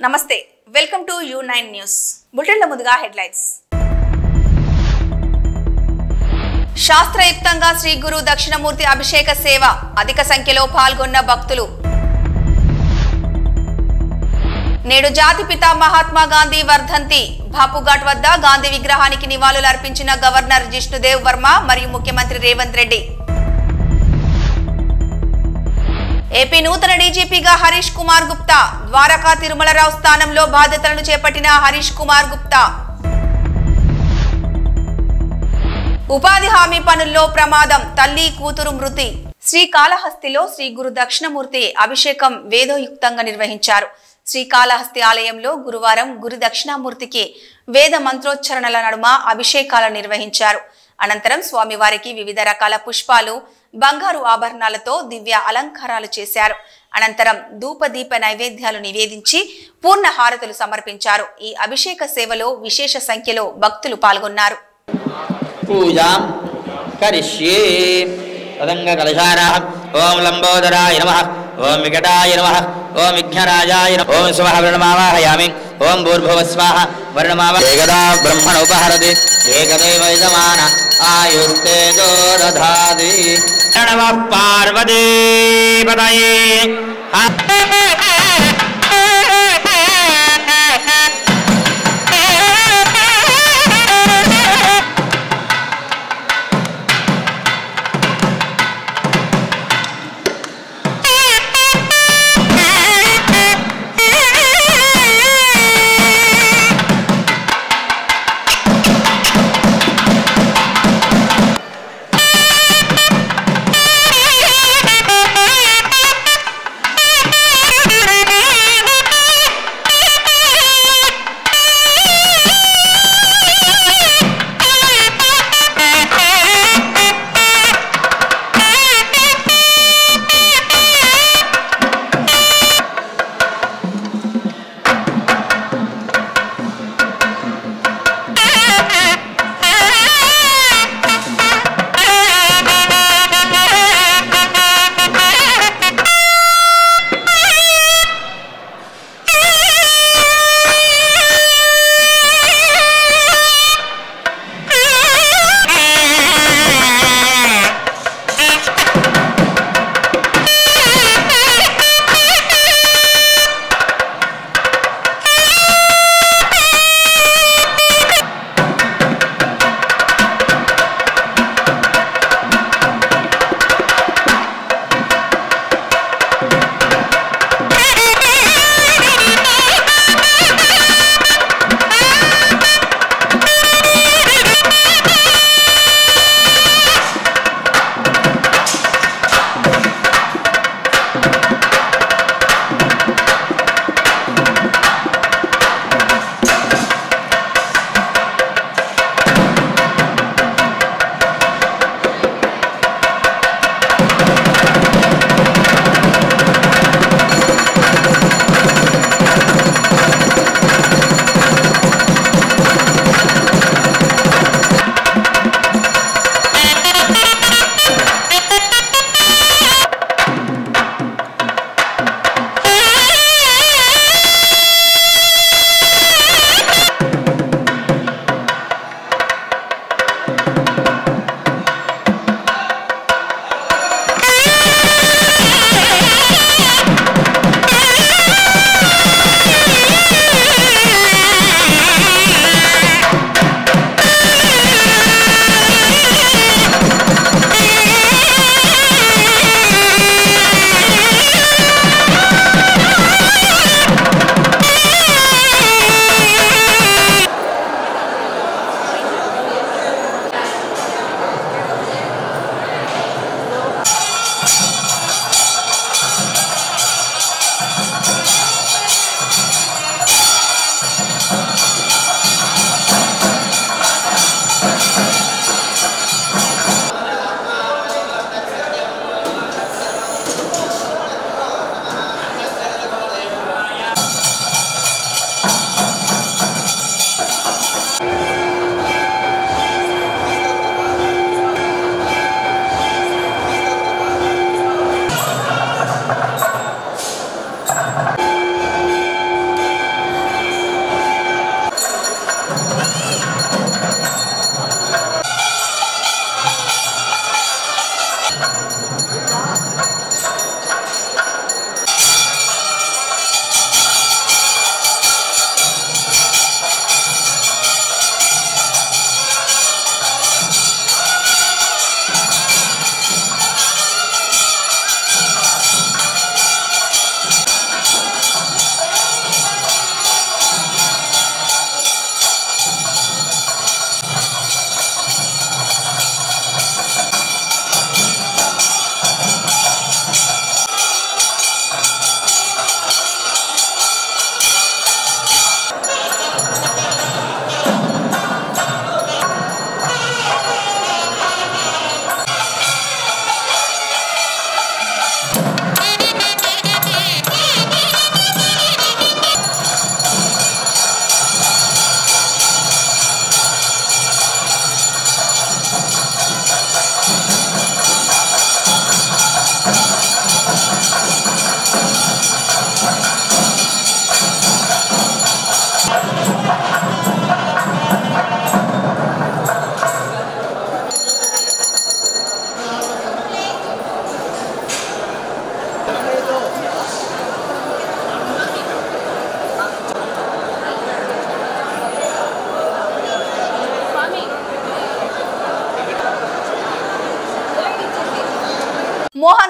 నమస్తే welcome to U9 news బులెటిన్ల ముందుగా headlines శాస్త్రయుక్తంగా Shri Guru Dakshinamurthy అభిషేక సేవ అధిక సంఖ్యలో పాల్గొన్న భక్తులు నేడు జాతిపిత మహాత్మా గాంధీ వర్ధంతి బాపుఘాట్ వద్ద గాంధీ విగ్రహానికి నివాళులు అర్పించిన గవర్నర్ జిష్ణుదేవ్ వర్మ మరియు ముఖ్యమంత్రి రేవంత్ రెడ్డి ఏపీ నూతన డీజీపీగా హరీష్ కుమార్ గుప్తా ద్వారకా తిరుమలరావు స్థానంలో బాధ్యతలను చేపట్టిన హరీష్ కుమార్ గుప్తా ఉపాధి హామీ పనుల్లో ప్రమాదం తల్లి కూతురు మృతి శ్రీకాళహస్తిలో శ్రీ గురు దక్షిణమూర్తి అభిషేకం వేదోయుక్తంగా నిర్వహించారు. శ్రీకాళహస్తి ఆలయంలో గురువారం గురు దక్షిణామూర్తికి వేద మంత్రోచ్చరణల నడుమ అభిషేకాలు నిర్వహించారు. అనంతరం స్వామివారికి వివిధ రకాల పుష్పాలు బంగారు ఆభరణాలతో దివ్య అలంకారాలు చేశారు. అనంతరం ధూపదీప నైవేద్యాలు నివేదించి పూర్ణ హారతులు సమర్పించారు. ఈ అభిషేక సేవలో విశేష సంఖ్యలో భక్తులు పాల్గొన్నారు. పూజాం కరిష్యే తదంగ కలశారాః ఓం లంబోదరాయ నమః ఓం వికటాయ నమః ఓం విఘ్నరాజాయ నమః ఓం స్వః వర్ణమావాహయామి ఓం భూర్భువస్వాహ వర్ణమావా ఏకదా బ్రహ్మణ ఉపహరతి ఏకదేవ యజమాన ఆయుస్తేజో దధాతి నమః పార్వతీ పతయే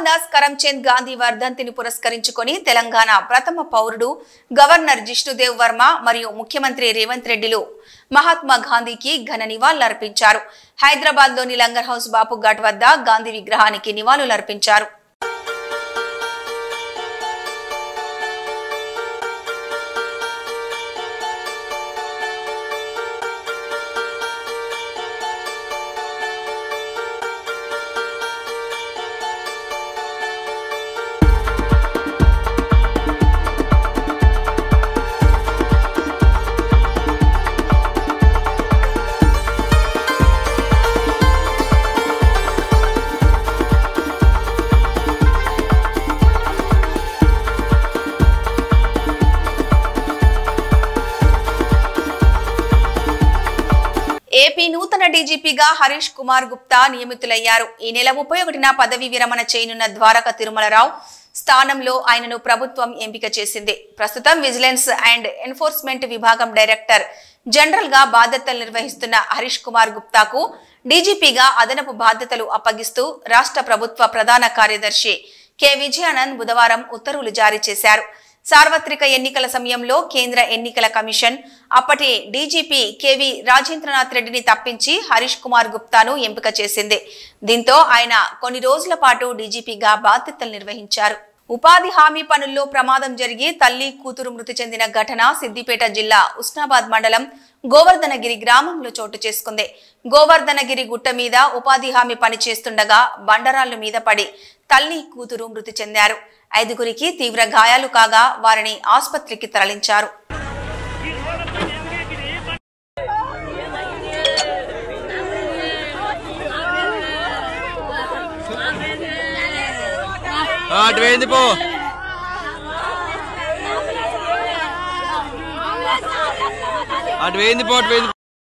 దాస్ కరంచంద్ గాంధీ వర్ధంతిని పురస్కరించుకొని తెలంగాణ ప్రథమ పౌరుడు గవర్నర్ జిష్ణుదేవ్ వర్మ మరియు ముఖ్యమంత్రి రేవంత్ రెడ్డిలు మహాత్మా గాంధీకి ఘన నివాళులర్పించారు. హైదరాబాద్ లోని లంగర్ హౌస్ బాపు ఘాట్ వద్ద గాంధీ విగ్రహానికి నివాళులర్పించారు. ఏపీ నూతన డీజీపీగా హరీష్ కుమార్ గుప్తా నియమితులయ్యారు. ఈ నెల 31న పదవి విరమణ చేయనున్న ద్వారక తిరుమలరావు స్థానంలో ఆయనను ప్రభుత్వం ఎంపిక చేసింది. ప్రస్తుతం విజిలెన్స్ అండ్ ఎన్ఫోర్స్మెంట్ విభాగం డైరెక్టర్ జనరల్ గా బాధ్యతలు నిర్వహిస్తున్న హరీష్ కుమార్ గుప్తాకు డీజీపీగా అదనపు బాధ్యతలు అప్పగిస్తూ రాష్ట్ర ప్రభుత్వ ప్రధాన కార్యదర్శి కె విజయానంద్ బుధవారం ఉత్తర్వులు జారీ చేశారు. సార్వత్రిక ఎన్నికల సమయంలో కేంద్ర ఎన్నికల కమిషన్ అప్పటి డీజీపీ కెవి రాజేంద్రనాథ్ రెడ్డిని తప్పించి హరీష్ కుమార్ గుప్తాను ఎంపిక చేసింది. దీంతో ఆయన కొన్ని రోజుల పాటు డీజీపీగా బాధ్యతలు నిర్వహించారు. ఉపాధి హామీ పనుల్లో ప్రమాదం జరిగి తల్లి కూతురు మృతి చెందిన ఘటన సిద్దిపేట జిల్లా ఉస్నాబాద్ మండలం గోవర్ధనగిరి గ్రామంలో చోటు చేసుకుంది. గోవర్ధనగిరి గుట్ట మీద ఉపాధి హామీ పని చేస్తుండగా బండరాళ్ల మీద పడి తల్లి కూతురు మృతి చెందారు. 5గురికి తీవ్ర గాయాలు కాగా వారిని ఆసుపత్రికి తరలించారు.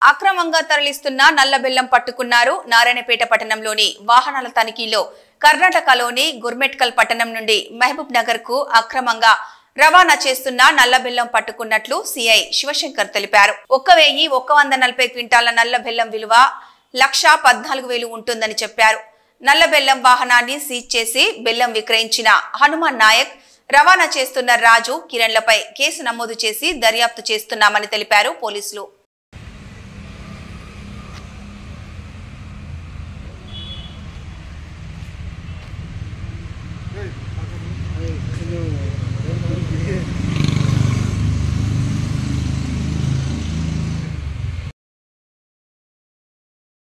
అక్రమంగా తరలిస్తున్న నల్లబెల్లం పట్టుకున్నారు. నారాయణపేట పట్టణంలోని వాహనాల తనిఖీలో కర్ణాటకలోని గుర్మెట్కల్ పట్టణం నుండి మహబూబ్ నగర్ కు అక్రమంగా రవాణా చేస్తున్న నల్లబెల్లం పట్టుకున్నట్లు సిఐ శివశంకర్ తెలిపారు. 1140 క్వింటాల నల్లబెల్లం విలువ 1,14,000 ఉంటుందని చెప్పారు. నల్లబెల్లం వాహనాన్ని సీజ్ చేసి బెల్లం విక్రయించిన హనుమాన్ నాయక్, రవాణా చేస్తున్న రాజు, కిరణ్లపై కేసు నమోదు చేసి దర్యాప్తు చేస్తున్నామని తెలిపారు పోలీసులు.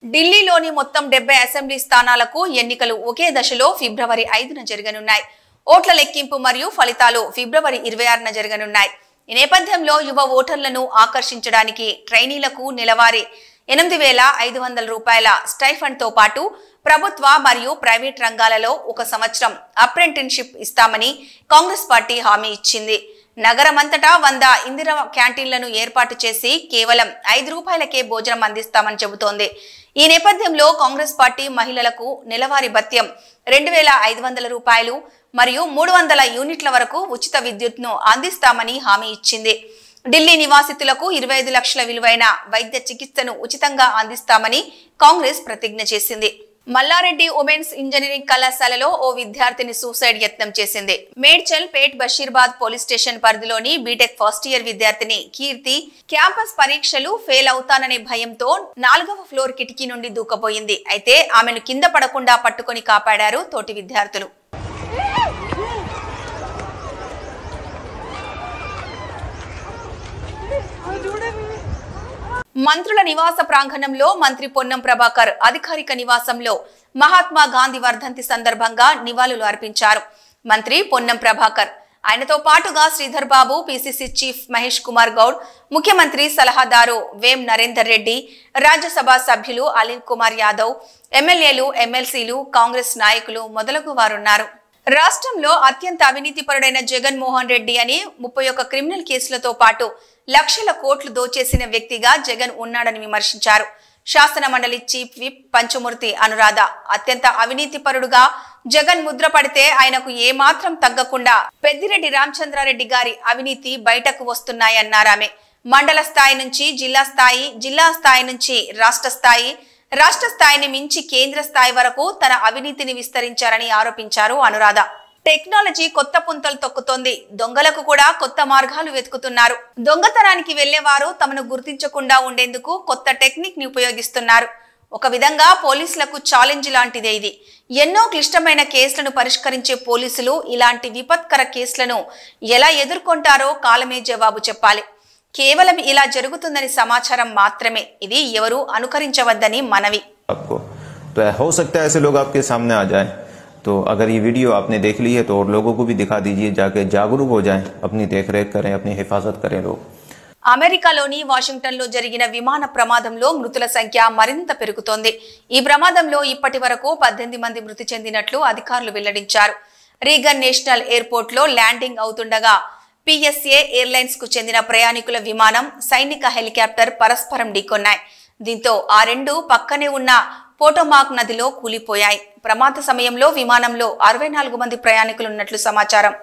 ఢిల్లీలోని మొత్తం 70 అసెంబ్లీ స్థానాలకు ఎన్నికలు ఒకే దశలో ఫిబ్రవరి 5న జరగనున్నాయి. ఓట్ల లెక్కింపు మరియు ఫలితాలు ఫిబ్రవరి 26న జరగనున్నాయి. ఈ నేపథ్యంలో యువ ఓటర్లను ఆకర్షించడానికి ట్రైనీలకు నెలవారీ 8,500 రూపాయల స్టైఫండ్ తో పాటు ప్రభుత్వ మరియు ప్రైవేట్ రంగాలలో 1 సంవత్సరం అప్రెంటిస్షిప్ ఇస్తామని కాంగ్రెస్ పార్టీ హామీ ఇచ్చింది. నగరమంతటా 100 ఇందిరా క్యాంటీన్లను ఏర్పాటు చేసి కేవలం 5 రూపాయలకే భోజనం అందిస్తామని చెబుతోంది. ఈ నేపథ్యంలో కాంగ్రెస్ పార్టీ మహిళలకు నెలవారీ భత్యం 2,500 రూపాయలు మరియు 300 యూనిట్ల వరకు ఉచిత విద్యుత్ను అందిస్తామని హామీ ఇచ్చింది. ఢిల్లీ నివాసితులకు 25 లక్షల విలువైన వైద్య చికిత్సను ఉచితంగా అందిస్తామని కాంగ్రెస్ ప్రతిజ్ఞ చేసింది. మల్లారెడ్డి ఉమెన్స్ ఇంజనీరింగ్ కళాశాలలో ఓ విద్యార్థిని సూసైడ్ యత్నం చేసింది. మేడ్చల్ పేట్ బషీర్బాద్ పోలీస్ స్టేషన్ పరిధిలోని బీటెక్ ఫస్ట్ ఇయర్ విద్యార్థిని కీర్తి క్యాంపస్ పరీక్షలు ఫెయిల్ అవుతాననే భయంతో 4వ ఫ్లోర్ కిటికీ నుండి దూకపోయింది. అయితే ఆమెను కింద పడకుండా పట్టుకొని కాపాడారు తోటి విద్యార్థులు. మంత్రుల నివాస ప్రాంగణంలో మంత్రి పొన్నం ప్రభాకర్ అధికారిక నివాసంలో మహాత్మా గాంధీ వర్ధంతి సందర్భంగా నివాళులు అర్పించారు. మంత్రి పొన్నం ప్రభాకర్, ఆయనతో పాటుగా శ్రీధర్ బాబు, పిసిసి చీఫ్ మహేష్ కుమార్ గౌడ్, ముఖ్యమంత్రి సలహాదారు వేం నరేందర్ రెడ్డి, రాజ్యసభ సభ్యులు అనిల్ కుమార్ యాదవ్, ఎమ్మెల్యేలు, ఎమ్మెల్సీలు, కాంగ్రెస్ నాయకులు మొదలగు వారున్నారు. రాష్ట్రంలో అత్యంత అవినీతిపరుడైన జగన్ మోహన్ రెడ్డి అని 31 క్రిమినల్ కేసులతో పాటు లక్షల కోట్లు దోచేసిన వ్యక్తిగా జగన్ ఉన్నాడని విమర్శించారు. శాసన మండలి చీఫ్ విప్ పంచమూర్తి అనురాధ, అత్యంత అవినీతిపరుడుగా జగన్ ముద్ర పడితే ఆయనకు ఏమాత్రం తగ్గకుండా పెద్దిరెడ్డి రామచంద్రారెడ్డి గారి అవినీతి బయటకు వస్తున్నాయన్నారామె. మండల స్థాయి నుంచి జిల్లా స్థాయి, జిల్లా స్థాయి నుంచి రాష్ట్ర స్థాయి, రాష్ట్ర స్థాయిని మించి కేంద్ర స్థాయి వరకు తన అవినీతిని విస్తరించారని ఆరోపించారు అనురాధ. టెక్నాలజీ కొత్త పుంతలు తొక్కుతోంది. దొంగలకు కూడా కొత్త మార్గాలు వెతుకుతున్నారు. దొంగతనానికి వెళ్లేవారు తమను గుర్తించకుండా ఉండేందుకు కొత్త టెక్నిక్ ని ఉపయోగిస్తున్నారు. ఒక విధంగా పోలీసులకు ఛాలెంజ్ లాంటిదే ఇది. ఎన్నో క్లిష్టమైన కేసులను పరిష్కరించే పోలీసులు ఇలాంటి విపత్కర కేసులను ఎలా ఎదుర్కొంటారో కాలమే జవాబు చెప్పాలి. కేవలం ఇలా జరుగుతుందని సమాచారం మాత్రమే. ఇది ఎవరు అనుకరించవద్దని మనవి. आपको तो हो सकता है ऐसे लोग आपके सामने आ जाएं, तो अगर ये वीडियो आपने देख ली है तो और लोगों को भी दिखा दीजिए, जाके जागरूक हो जाएं, अपनी देखरेख करें, अपनी हिफाजत करें लोग. అమెరికాలోని వాషింగ్టన్ లో జరిగిన విమాన ప్రమాదంలో మృతుల సంఖ్య మరింత పెరుగుతోంది. ఈ ప్రమాదంలో ఇప్పటి వరకు 18 మంది మృతి చెందినట్లు అధికారులు వెల్లడించారు. రీగన్ నేషనల్ ఎయిర్పోర్ట్ లో ల్యాండింగ్ అవుతుండగా PSA ఎయిర్లైన్స్ కు చెందిన ప్రయాణికుల విమానం, సైనిక హెలికాప్టర్ పరస్పరం ఢీకొన్నాయి. దీంతో ఆ రెండు పక్కనే ఉన్న పోటోమాక్ నదిలో కూలిపోయాయి. ప్రమాద సమయంలో విమానంలో 64 మంది ప్రయాణికులు ఉన్నట్లు సమాచారం.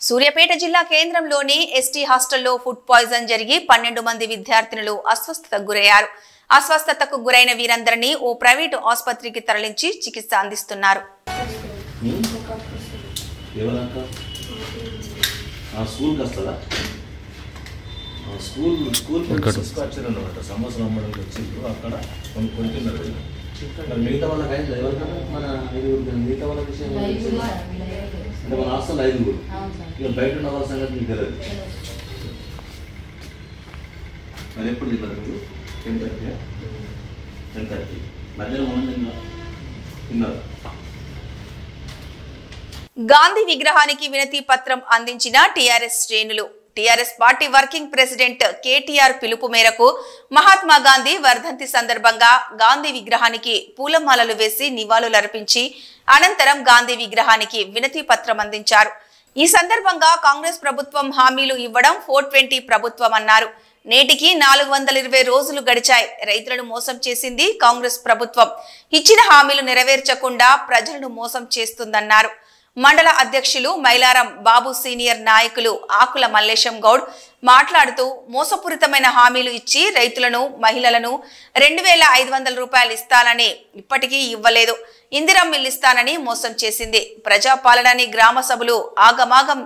సూర్యాపేట జిల్లా కేంద్రంలోని ఎస్టీ హాస్టల్లో ఫుడ్ పాయిజన్ జరిగి 12 మంది విద్యార్థినులు అస్వస్థతకు గురయ్యారు. అస్వస్థతకు గురైన వీరందరినీ ఓ ప్రైవేటు ఆసుపత్రికి తరలించి చికిత్స అందిస్తున్నారు. మిగతా వాళ్ళకి అయింది ఎవరికన్నా మన మిగతా వాళ్ళ విషయం అంటే మన హాస్టల్ 5 ఇక బయట ఉన్న వాళ్ళ సంగతి మీకు తెలియదు. మరి ఎప్పుడు తిన్నారు మీరు? 10:30 మధ్యాహ్నం తిన్నారు. గాంధీ విగ్రహానికి వినతి పత్రం అందించిన టీఆర్ఎస్ శ్రేణులు. TRS party working president KTR పిలుపు మేరకు మహాత్మా గాంధీ వర్ధంతి సందర్భంగా గాంధీ విగ్రహానికి పూలమాలలు వేసి నివాళులర్పించి అనంతరం గాంధీ విగ్రహానికి వినతి పత్రం అందించారు. ఈ సందర్భంగా కాంగ్రెస్ ప్రభుత్వం హామీలు ఇవ్వడం 420 ప్రభుత్వం అన్నారు. నేటికి 420 రోజులు గడిచాయి. రైతులను మోసం చేసింది కాంగ్రెస్ ప్రభుత్వం. ఇచ్చిన హామీలు నెరవేర్చకుండా ప్రజలను మోసం చేస్తుందన్నారు. మండల అధ్యక్షులు మైలారం బాబు సీనియర్ నాయకులు ఆకుల మల్లేశం గౌడ్ మాట్లాడుతూ మోసపూరితమైన హామీలు ఇచ్చి రైతులను, మహిళలను 2500 రూపాయలు ఇస్తానని ఇప్పటికీ ఇవ్వలేదు. ఇందిరమ్మ ఇల్లు ఇస్తానని మోసం చేసింది. ప్రజాపాలనని గ్రామ సభలు ఆగమాగం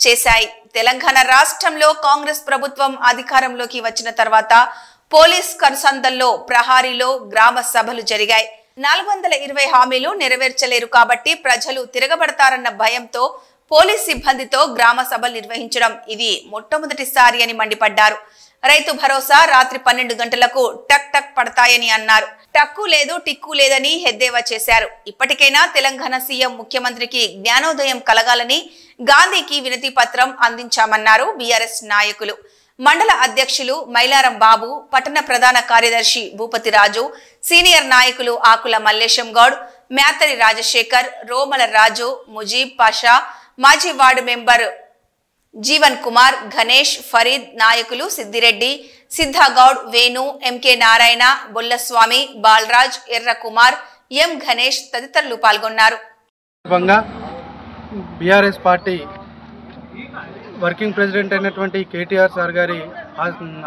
చేశాయి. తెలంగాణ రాష్ట్రంలో కాంగ్రెస్ ప్రభుత్వం అధికారంలోకి వచ్చిన తర్వాత పోలీస్ కనుసంధల్లో, ప్రహారీలో గ్రామ సభలు జరిగాయి. 420 హామీలు నెరవేర్చలేరు కాబట్టి ప్రజలు తిరగబడతారన్న భయంతో పోలీస్ సిబ్బందితో గ్రామ సభలు నిర్వహించడం ఇది మొట్టమొదటిసారి అని మండిపడ్డారు. రైతు భరోసా రాత్రి 12 గంటలకు టక్ టక్ పడతాయని అన్నారు. టక్కు లేదు, టిక్కు లేదని ఎద్దేవా చేశారు. ఇప్పటికైనా తెలంగాణ సీఎం ముఖ్యమంత్రికి జ్ఞానోదయం కలగాలని గాంధీకి వినతి పత్రం అందించామన్నారు బీఆర్ఎస్ నాయకులు. మండల అధ్యక్షులు మైలారం బాబు, పట్టణ ప్రధాన కార్యదర్శి భూపతి రాజు, సీనియర్ నాయకులు ఆకుల మల్లేశం గౌడ్, మేతరి రాజశేఖర్, రోమల రాజు, ముజీబ్ పాషా, మాజీ వార్డు మెంబర్ జీవన్ కుమార్, గణేష్, ఫరీద్, నాయకులు సిద్దిరెడ్డి, సిద్ధాగౌడ్, వేణు, ఎంకే నారాయణ, బొల్లస్వామి, బాలరాజ్, ఎర్ర కుమార్, ఎం గణేష్ తదితరులు పాల్గొన్నారు. బీఆర్ఎస్ పార్టీ వర్కింగ్ ప్రెసిడెంట్ అయినటువంటి కేటీఆర్ సార్ గారి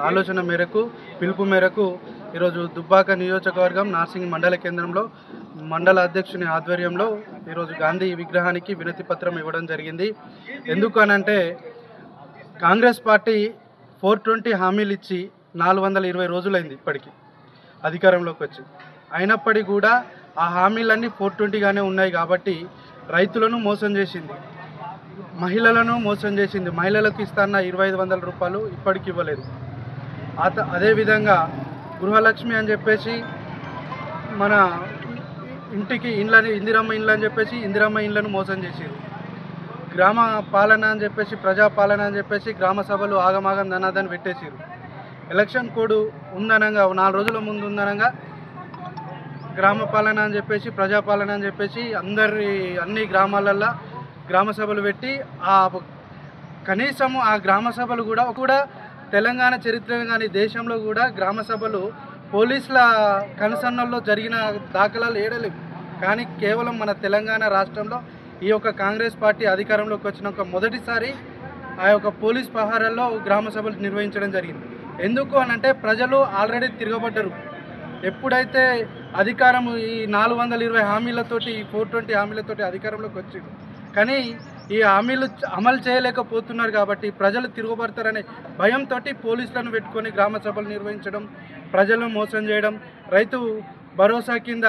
ఆలోచన మేరకు, పిలుపు మేరకు ఈరోజు దుబ్బాక నియోజకవర్గం నార్సింగ్ మండల కేంద్రంలో మండల అధ్యక్షుని ఆధ్వర్యంలో ఈరోజు గాంధీ విగ్రహానికి వినతి పత్రం ఇవ్వడం జరిగింది. ఎందుకు అనంటే కాంగ్రెస్ పార్టీ 420 హామీలు ఇచ్చి 420 రోజులైంది ఇప్పటికీ అధికారంలోకి వచ్చి. అయినప్పటికీ కూడా ఆ హామీలన్నీ 420గానే ఉన్నాయి కాబట్టి రైతులను మోసం చేసింది, మహిళలను మోసం చేసింది. మహిళలకు ఇస్తాన్న 2500 రూపాయలు ఇప్పటికి ఇవ్వలేదు. అదేవిధంగా గృహలక్ష్మి అని చెప్పేసి మన ఇంటికి ఇండ్లని, ఇందిరమ్మ ఇండ్లు అని చెప్పేసి ఇందిరమ్మ ఇండ్లను మోసం చేసారు. గ్రామ పాలన అని చెప్పేసి, ప్రజాపాలన అని చెప్పేసి గ్రామ సభలు ఆగమాగం ధనాదని పెట్టేసారు. ఎలక్షన్ కోడ్ ఉందనంగా 4 రోజుల ముందు ఉందనంగా గ్రామ పాలన అని చెప్పేసి, ప్రజాపాలన అని చెప్పేసి అన్ని గ్రామాలల్లో గ్రామ సభలు పెట్టి కనీసము ఆ గ్రామ సభలు కూడా తెలంగాణ చరిత్ర కానీ దేశంలో కూడా గ్రామ సభలు పోలీసుల కనుసన్నల్లో జరిగిన దాఖలాలు ఏడలేవు. కానీ కేవలం మన తెలంగాణ రాష్ట్రంలో ఈ యొక్క కాంగ్రెస్ పార్టీ అధికారంలోకి వచ్చినాక మొదటిసారి ఆ యొక్క పోలీస్ పహారాల్లో గ్రామ సభలు నిర్వహించడం జరిగింది. ఎందుకు అనంటే ప్రజలు ఆల్రెడీ తిరగబడ్డారు. ఎప్పుడైతే అధికారం ఈ 420 హామీలతోటి 420 హామీలతోటి అధికారంలోకి వచ్చింది, కానీ ఈ హామీలు అమలు చేయలేకపోతున్నారు కాబట్టి ప్రజలు తిరుగుబడతారనే భయంతో పోలీసులను పెట్టుకొని గ్రామ సభలు నిర్వహించడం, ప్రజలను మోసం చేయడం. రైతు భరోసా కింద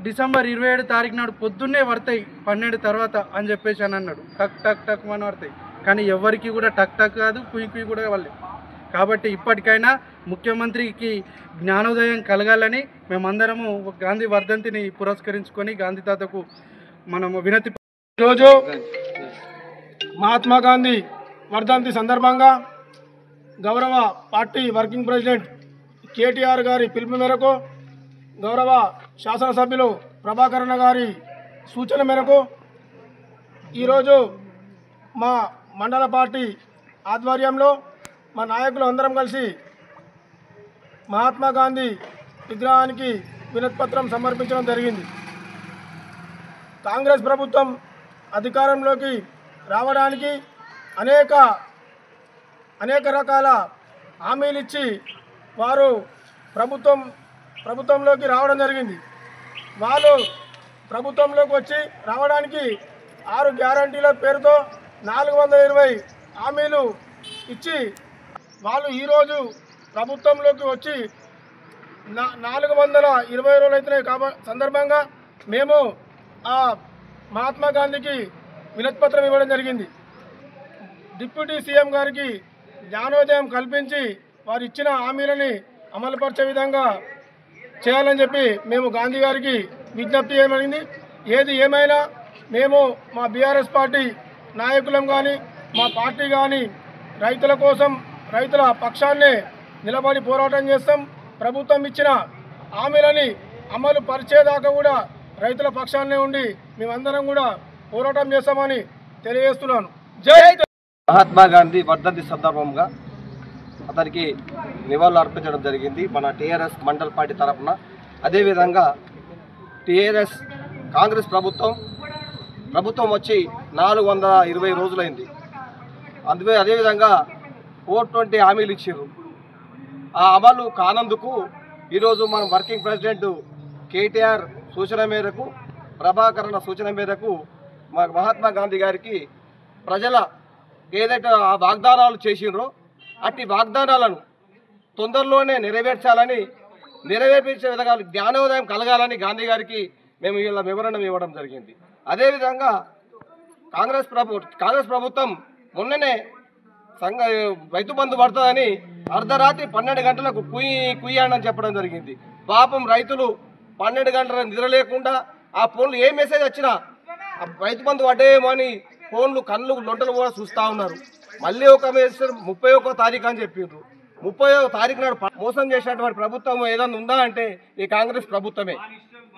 డిసెంబర్ 27 తారీఖు నాడు పొద్దున్నే పడతాయి 12 తర్వాత అని చెప్పేసి అని అన్నాడు. టక్ టక్ టక్ అని పడతాయి, కానీ ఎవరికి కూడా టక్ టక్ కాదు, కుయ్యి కుయ్యి కూడా వాళ్ళే. కాబట్టి ఇప్పటికైనా ముఖ్యమంత్రికి జ్ఞానోదయం కలగాలని మేమందరము గాంధీ వర్ధంతిని పురస్కరించుకొని గాంధీ తాతకు మనము వినతి. ఈరోజు మహాత్మా గాంధీ వర్ధంతి సందర్భంగా గౌరవ పార్టీ వర్కింగ్ ప్రెసిడెంట్ కేటీఆర్ గారి పిలుపు మేరకు, గౌరవ శాసనసభ్యులు ప్రభాకరణ గారి సూచన మేరకు ఈరోజు మా మండల పార్టీ ఆధ్వర్యంలో మా నాయకులు అందరం కలిసి మహాత్మా గాంధీ విగ్రహానికి వినతిపత్రం సమర్పించడం జరిగింది. కాంగ్రెస్ ప్రభుత్వం అధికారంలోకి రావడానికి అనేక రకాల హామీలు ఇచ్చి వారు ప్రభుత్వంలోకి రావడం జరిగింది. వాళ్ళు ప్రభుత్వంలోకి వచ్చి రావడానికి 6 గ్యారంటీల పేరుతో 420 హామీలు ఇచ్చి వాళ్ళు ఈరోజు ప్రభుత్వంలోకి వచ్చి 420 రోజులు అవుతున్నాయి. సందర్భంగా మేము ఆ మహాత్మా గాంధీకి వినతిపత్రం ఇవ్వడం జరిగింది. డిప్యూటీ సీఎం గారికి జ్ఞానోదయం కల్పించి వారు ఇచ్చిన హామీలని అమలుపరిచే విధంగా చేయాలని చెప్పి మేము గాంధీ గారికి విజ్ఞప్తి చేయబడింది. ఏది ఏమైనా మేము మా బీఆర్ఎస్ పార్టీ నాయకులం కానీ మా పార్టీ కానీ రైతుల కోసం రైతుల పక్షాన్నే నిలబడి పోరాటం చేస్తాం. ప్రభుత్వం ఇచ్చిన హామీలని అమలు పరిచేదాకా కూడా రైతుల పక్షాన్నే ఉండి మేమందరం కూడా పోరాటం చేస్తామని తెలియజేస్తున్నాను. జై మహాత్మా గాంధీ వర్ధంతి సందర్భంగా అతనికి నివాళులు అర్పించడం జరిగింది మన టీఆర్ఎస్ మండల్ పార్టీ తరఫున. అదేవిధంగా టీఆర్ఎస్ కాంగ్రెస్ ప్రభుత్వం వచ్చి 420 రోజులైంది. అదేవిధంగా 420 హామీలు ఇచ్చారు. ఆ అమలు కానందుకు ఈరోజు మనం వర్కింగ్ ప్రెసిడెంట్ కేటీఆర్ సూచన మేరకు, ప్రభాకరణ సూచన మేరకు మహాత్మా గాంధీ గారికి ప్రజల ఏదైతే ఆ వాగ్దానాలు చేసినరో అట్టి వాగ్దానాలను తొందరలోనే నెరవేర్చే విధంగా జ్ఞానోదయం కలగాలని గాంధీ గారికి మేము ఇలా వివరణ ఇవ్వడం జరిగింది. అదేవిధంగా కాంగ్రెస్ ప్రభుత్వం మొన్ననే రైతు బంధు పడుతుందని అర్ధరాత్రి 12 గంటలకు కుయ్యాడని చెప్పడం జరిగింది. పాపం రైతులు 12 గంటల నిద్ర లేకుండా ఆ ఫోన్లు ఏ మెసేజ్ వచ్చినా రైతు బంధు పడ్డేమో అని ఫోన్లు కళ్ళు లొంటలు కూడా చూస్తూ ఉన్నారు. మళ్ళీ ఒక మెసేజ్ 31వ తారీఖు అని చెప్పిండ్రు. 30వ తారీఖు నాడు మోసం చేసినటువంటి ప్రభుత్వం ఏదైనా ఉందా అంటే ఈ కాంగ్రెస్ ప్రభుత్వమే.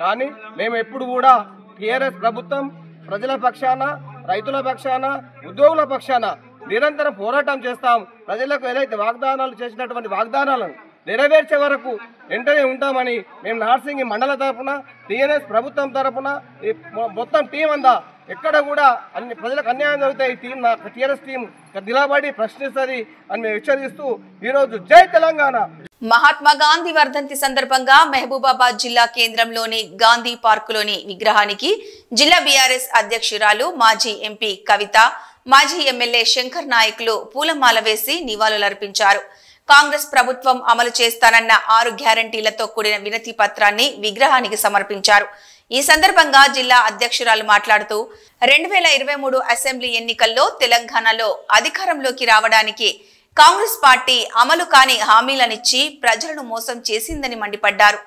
కానీ మేము ఎప్పుడు కూడా టీఆర్ఎస్ ప్రభుత్వం ప్రజల పక్షాన, రైతుల పక్షాన, ఉద్యోగుల పక్షాన నిరంతరం పోరాటం చేస్తాం. ప్రజలకు ఏదైతే వాగ్దానాలు చేసినటువంటి వాగ్దానాలను నెరవేర్చే వరకు వెంటనే ఉంటామని మేము నార్సింగి మండల తరఫున, టీఆర్ఎస్ ప్రభుత్వం తరఫున మొత్తం టీం అంతా ఎక్కడ కూడా అన్ని ప్రజలకు అన్యాయం జరుగుతాయి టీఆర్ఎస్ టీం నిలబడి ప్రశ్నిస్తుంది అని మేము హెచ్చరిస్తూ ఈరోజు జై తెలంగాణ. మహాత్మా గాంధీ వర్ధంతి సందర్భంగా మహబూబాబాద్ జిల్లా కేంద్రంలోని గాంధీ పార్కులోని విగ్రహానికి జిల్లా బీఆర్ఎస్ అధ్యక్షురాలు మాజీ ఎంపీ కవిత, మాజీ ఎమ్మెల్యే శంకర్ నాయకులు పూలమాల వేసి నివాళులర్పించారు. కాంగ్రెస్ ప్రభుత్వం అమలు చేస్తానన్న 6 గ్యారంటీలతో కూడిన వినతి పత్రాన్ని విగ్రహానికి సమర్పించారు. ఈ సందర్భంగా జిల్లా అధ్యక్షురాలు మాట్లాడుతూ 2023 అసెంబ్లీ ఎన్నికల్లో తెలంగాణలో అధికారంలోకి రావడానికి కాంగ్రెస్ పార్టీ అమలు కాని హామీలనిచ్చి ప్రజలను మోసం చేసిందని మండిపడ్డారు.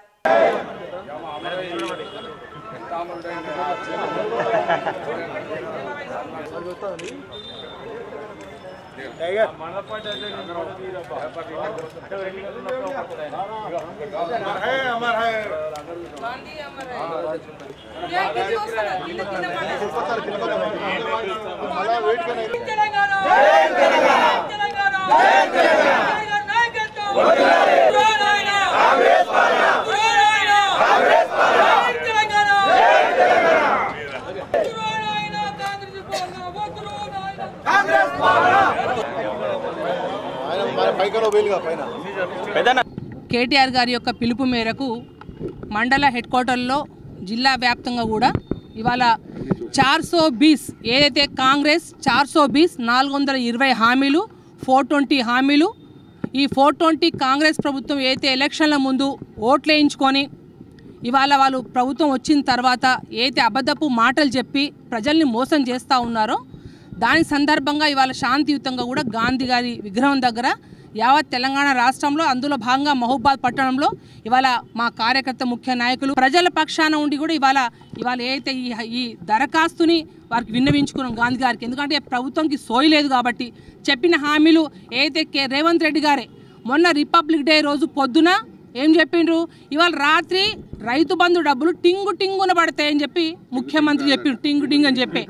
కేటీఆర్ గారి యొక్క పిలుపు మేరకు మండల హెడ్ క్వార్టర్లో జిల్లా వ్యాప్తంగా కూడా ఇవాళ 420 ఏదైతే కాంగ్రెస్ 420 420 హామీలు 420 హామీలు ఈ 420 కాంగ్రెస్ ప్రభుత్వం ఏదైతే ఎలక్షన్ల ముందు ఓట్లు వేయించుకొని ఇవాళ వాళ్ళు ప్రభుత్వం వచ్చిన తర్వాత ఏదైతే అబద్ధపు మాటలు చెప్పి ప్రజల్ని మోసం చేస్తూ ఉన్నారో దాని సందర్భంగా ఇవాళ శాంతియుతంగా కూడా గాంధీ గారి విగ్రహం దగ్గర యావత్ తెలంగాణ రాష్ట్రంలో అందులో భాగంగా మహబూబాద్ పట్టణంలో ఇవాళ మా కార్యకర్త ముఖ్య నాయకులు ప్రజల పక్షాన ఉండి కూడా ఇవాళ ఏదైతే ఈ దరఖాస్తుని వారికి విన్నవించుకున్నాం గాంధీ గారికి. ఎందుకంటే ప్రభుత్వంకి సోయలేదు కాబట్టి చెప్పిన హామీలు ఏదైతే రేవంత్ రెడ్డి గారే మొన్న రిపబ్లిక్ డే రోజు పొద్దున ఏం చెప్పిండ్రు, ఇవాళ రాత్రి రైతు బంధు డబ్బులు టింగున పడతాయని చెప్పి ముఖ్యమంత్రి చెప్పిండు. టింగ్ అని చెప్పి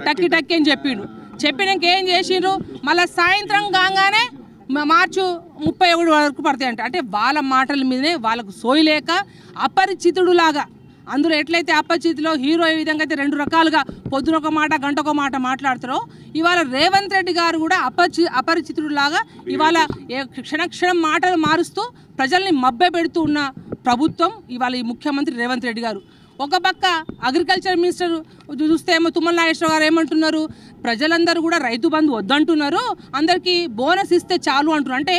టక్కి అని చెప్పిండు. చెప్పినాక ఏం చేసిండ్రు, మళ్ళీ సాయంత్రం కాగానే మార్చి 31 వరకు పడతాయంట. అంటే వాళ్ళ మాటల మీదనే వాళ్ళకు సోయలేక అపరిచితుడులాగా అందులో ఎట్లయితే అపరిచితిలో హీరో ఏ విధంగా అయితే 2 రకాలుగా పొద్దున ఒక మాట గంట ఒక మాట మాట్లాడతారో ఇవాళ రేవంత్ రెడ్డి గారు కూడా అపరిచితుడులాగా ఇవాళ క్షణక్షణం మాటలు మారుస్తూ ప్రజల్ని మభ్య పెడుతూ ఉన్న ప్రభుత్వం ఇవాళ ఈ ముఖ్యమంత్రి రేవంత్ రెడ్డి గారు. ఒక పక్క అగ్రికల్చర్ మినిస్టర్ చూస్తే ఏమో తుమ్మల నాగేశ్వరరావు గారు ఏమంటున్నారు, ప్రజలందరూ కూడా రైతు బంధు వద్దంటున్నారు, అందరికీ బోనస్ ఇస్తే చాలు అంటున్నారు. అంటే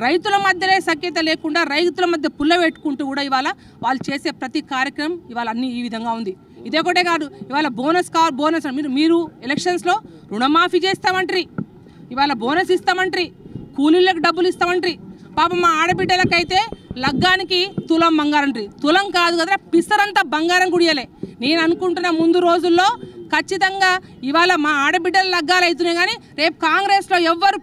రైతుల మధ్యనే సఖ్యత లేకుండా రైతుల మధ్య పుల్ల పెట్టుకుంటూ కూడా ఇవాళ వాళ్ళు చేసే ప్రతి కార్యక్రమం ఇవాళ అన్ని ఈ విధంగా ఉంది. ఇదే ఒకటే కాదు, ఇవాళ బోనస్ మీరు ఎలక్షన్స్లో రుణమాఫీ చేస్తామంటారు, ఇవాళ బోనస్ ఇస్తామంటారు, కూలీలకు డబ్బులు ఇస్తామంటారు. పాపం మా ఆడబిడ్డలకైతే లగ్గానికి తులం బంగారం అంటారు. తులం కాదు కదా, పిసరంతా బంగారం గుడియలే. నేను అనుకుంటున్న ముందు రోజుల్లో ఖచ్చితంగా ఇవాళ మా ఆడబిడ్డల లగ్గాలు అవుతున్నాయి, కానీ రేపు కాంగ్రెస్లో ఎవ్వరు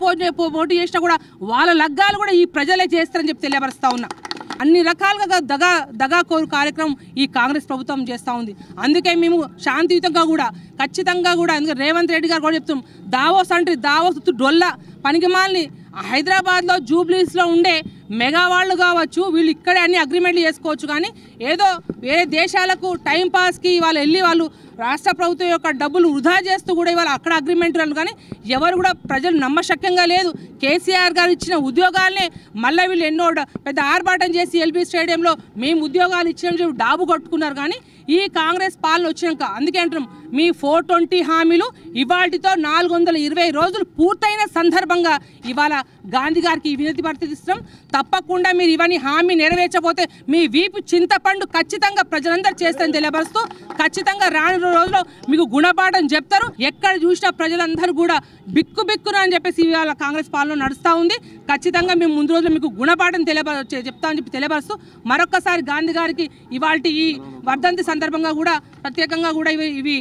పోటీ చేసినా కూడా వాళ్ళ లగ్గాలు కూడా ఈ ప్రజలే చేస్తారని చెప్పి తెలియపరుస్తూ ఉన్నా. అన్ని రకాలుగా దగాకోరు కార్యక్రమం ఈ కాంగ్రెస్ ప్రభుత్వం చేస్తూ ఉంది. అందుకే మేము శాంతియుతంగా కూడా ఖచ్చితంగా కూడా ఎందుకంటే రేవంత్ రెడ్డి గారు కూడా చెప్తున్నాం, దావోస్ డొల్లా పనికిమాలని హైదరాబాద్లో జూబ్లీస్లో ఉండే మెగావాళ్ళు కావచ్చు, వీళ్ళు ఇక్కడే అన్ని అగ్రిమెంట్లు చేసుకోవచ్చు, కానీ ఏదో వేరే దేశాలకు టైంపాస్కి వాళ్ళు వెళ్ళి వాళ్ళు రాష్ట్ర ప్రభుత్వం యొక్క డబ్బులు వృధా చేస్తూ కూడా ఇవాళ అక్కడ అగ్రిమెంట్లు కానీ ఎవరు కూడా ప్రజలు నమ్మశక్యంగా లేదు. కేసీఆర్ గారు ఇచ్చిన ఉద్యోగాలనే మళ్ళీ వీళ్ళు ఎన్నో పెద్ద ఆర్భాటం చేసి ఎల్బీ స్టేడియంలో మేము ఉద్యోగాలు ఇచ్చిన చెప్పి డాబు కొట్టుకున్నారు. కానీ ఈ కాంగ్రెస్ పాలన వచ్చినాక అందుకే అంటున్నాం, మీ 420 హామీలు ఇవాటితో 420 రోజులు పూర్తయిన సందర్భంగా ఇవాళ గాంధీ గారికి వినతి పత్రిస్తున్నాం. తప్పకుండా మీరు ఇవన్నీ హామీ నెరవేర్చకపోతే మీ వీపు చింతపండు ఖచ్చితంగా ప్రజలందరూ చేస్తారని తెలియపరుస్తూ ఖచ్చితంగా రానున్న రోజుల్లో మీకు గుణపాఠం చెప్తారు. ఎక్కడ చూసినా ప్రజలందరూ కూడా బిక్కున అని చెప్పేసి ఇవాళ కాంగ్రెస్ పాలన నడుస్తూ ఉంది. ఖచ్చితంగా మేము ముందు రోజుల్లో మీకు గుణపాఠం చెప్తామని చెప్పి తెలియపరుస్తూ మరొక్కసారి గాంధీ గారికి ఇవాళ ఈ వర్ధంతి సందర్భంగా కూడా ప్రత్యేకంగా కూడా ఇవి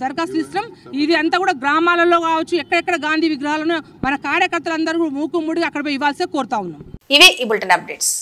దరఖాస్తు ఇస్తాం. ఇది అంతా కూడా గ్రామాలలో కావచ్చు, ఎక్కడెక్కడ గాంధీ విగ్రహాలను మన కార్యకర్తలందరూ మూకుముడిగా అక్కడ పోయి ఇవ్వాల్సి కోరుతా ఉన్నాం. ఇవి ఈ బులెటిన్ అప్డేట్స్.